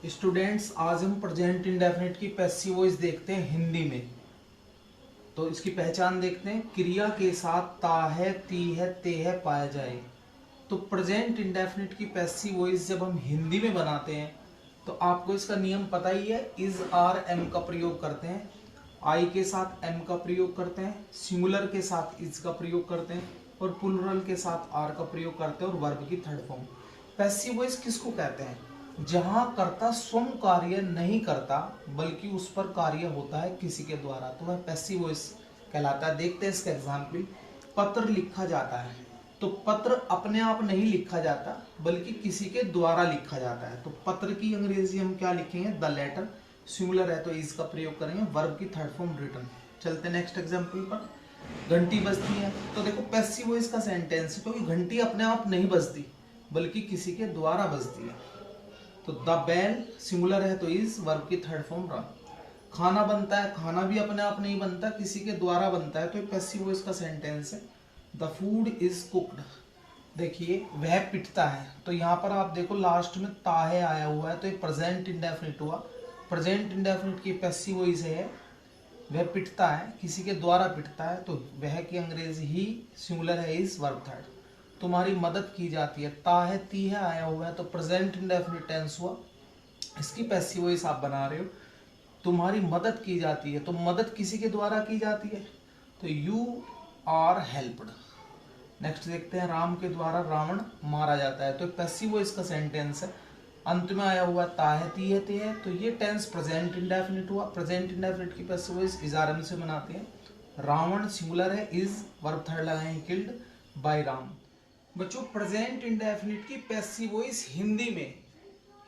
Students, आज हम present indefinite की पैसिव वॉइस देखते हैं हिंदी में। तो इसकी पहचान देखते हैं। क्रिया के साथ ता है, ती है, ते है पाया जाए। तो प्रेजेंट इंडेफिनिट की पैसिव वॉइस जब हम हिंदी में बनाते हैं तो आपको इसका नियम पता ही है। इज, आर, एम का प्रयोग करते हैं। आई के साथ एम का प्रयोग करते हैं, सिंगुलर के साथ इज का प्रयोग करते हैं और प्लुरल के साथ आर का प्रयोग करते हैं और वर्ब की थर्ड फॉर्म। पैसिव वॉइस किसको कहते हैं? जहां कर्ता स्वयं कार्य नहीं करता बल्कि उस पर कार्य होता है किसी के द्वारा, तो वह पैसिव वॉइस कहलाता है। देखते हैं इसका एग्जाम्पल। पत्र लिखा जाता है, तो पत्र अपने आप नहीं लिखा जाता बल्कि किसी के द्वारा लिखा जाता है। तो पत्र की अंग्रेजी हम क्या लिखेंगे? The letter. सिंगुलर है तो इज का प्रयोग करेंगे। वर्ब की थर्ड फॉर्म रिटन। चलते नेक्स्ट एग्जाम्पल पर। घंटी बजती है, तो देखो पैसिव वॉइस का सेंटेंस है क्योंकि घंटी अपने आप नहीं बजती बल्कि किसी के द्वारा बजती है। तो द बेल सिंगुलर है तो इज, वर्ब की थर्ड फॉर्म रन। खाना बनता है, खाना भी अपने आप नहीं बनता, किसी के द्वारा बनता है, तो ये पैसिव वॉइस का सेंटेंस है। The food is cooked. देखिए वह पिटता है, तो यहाँ पर आप देखो लास्ट में ताहे आया हुआ है तो ये प्रेजेंट इंडेफिनिट हुआ। प्रेजेंट इंडेफिनिट की पैसिव वॉइस है वह पिटता है, किसी के द्वारा पिटता है, तो वह की अंग्रेजी ही सिंगुलर है इज, वर्ब थर्ड। तुम्हारी मदद की जाती है, ता है ती है आया हुआ है तो प्रेजेंट इंडेफिनिट टेंस हुआ। इसकी पैसिव वॉइस आप बना रहे हो। तुम्हारी मदद की जाती है, तो मदद किसी के द्वारा की जाती है तो यू आर हेल्प्ड। नेक्स्ट देखते हैं। राम के द्वारा रावण मारा जाता है, तो पैसिव वॉइस का सेंटेंस है। अंत में आया हुआ ता है ती है ते है, तो ये टेंस प्रेजेंट इंडेफिनिट हुआ। प्रेजेंट इंडेफिनिट की passive voice is, are, am से बनाते हैं। रावण सिंगुलर है इज, वर्ब थर्ड लगाएंगे किल्ड बाय राम। बच्चों प्रेजेंट इंडेफिनिट की पैसिव वॉइस हिंदी में,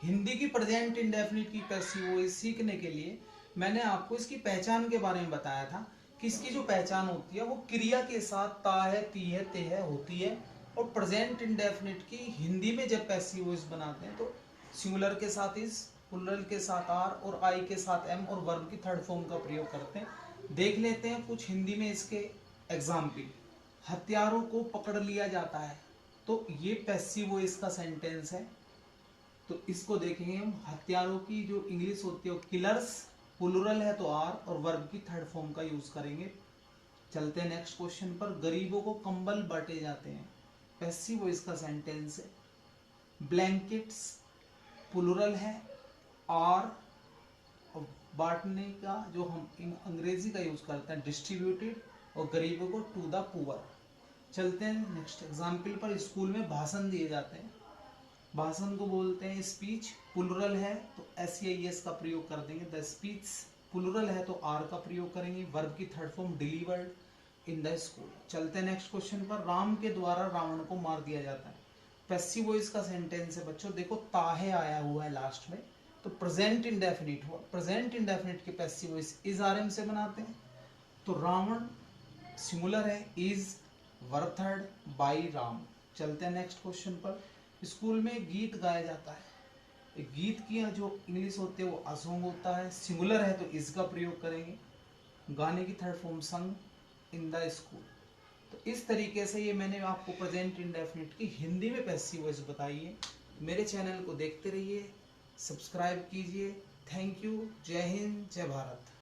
हिंदी की प्रेजेंट इंडेफिनिट की पैसिव वॉइस सीखने के लिए मैंने आपको इसकी पहचान के बारे में बताया था कि इसकी जो पहचान होती है वो क्रिया के साथ ता है ती है ते है होती है। और प्रेजेंट इंडेफिनिट की हिंदी में जब पैसिव वॉइस बनाते हैं तो सिंगुलर के साथ इज, प्लुरल के साथ आर और आई के साथ एम और वर्ब की थर्ड फॉर्म का प्रयोग करते हैं। देख लेते हैं कुछ हिंदी में इसके एग्जाम्पल। हत्यारों को पकड़ लिया जाता है, तो ये पैसिव वॉइस का सेंटेंस है। तो इसको देखेंगे हम। हत्यारों की जो इंग्लिश होती है वो किलर्स, प्लुरल है तो आर और वर्ब की थर्ड फॉर्म का यूज करेंगे। चलते हैं नेक्स्ट क्वेश्चन पर। गरीबों को कंबल बांटे जाते हैं, पैसिव वॉइस का सेंटेंस है। ब्लैंकेट्स प्लुरल है, आर और बांटने का जो हम अंग्रेजी का यूज करते हैं डिस्ट्रीब्यूटेड, और गरीबों को टू द पुअर। चलते हैं नेक्स्ट एग्जाम्पल पर। स्कूल में भाषण दिए जाते हैं, भाषण को बोलते हैं स्पीच। प्लुरल है तो SEIS का प्रयोग कर देंगे, द स्पीच। प्लुरल है तो आर का प्रयोग करेंगे। वर्ब की third form delivered in the school. चलते हैं नेक्स्ट क्वेश्चन पर। राम के द्वारा रावण को मार दिया जाता है, पैसिव वॉइस का सेंटेंस है बच्चों। देखो ताहे आया हुआ है लास्ट में, तो प्रेजेंट इंडेफिनिट हुआ। प्रेजेंट इंडेफिनिट की passive voice is, are, am से बनाते हैं। तो रावण सिंगुलर है is, verb third by Ram. चलते हैं नेक्स्ट क्वेश्चन पर। स्कूल में गीत गाया जाता है, गीत की जो इंग्लिश होती है वो असोंग होता है। सिंगुलर है तो इज का प्रयोग करेंगे। गाने की थर्ड फॉर्म संग इन द स्कूल। तो इस तरीके से ये मैंने आपको प्रेजेंट इंडेफिनिट की हिंदी में पैसिव वॉइस बताई है। मेरे चैनल को देखते रहिए, सब्सक्राइब कीजिए। Thank you. जय हिंद, जय भारत।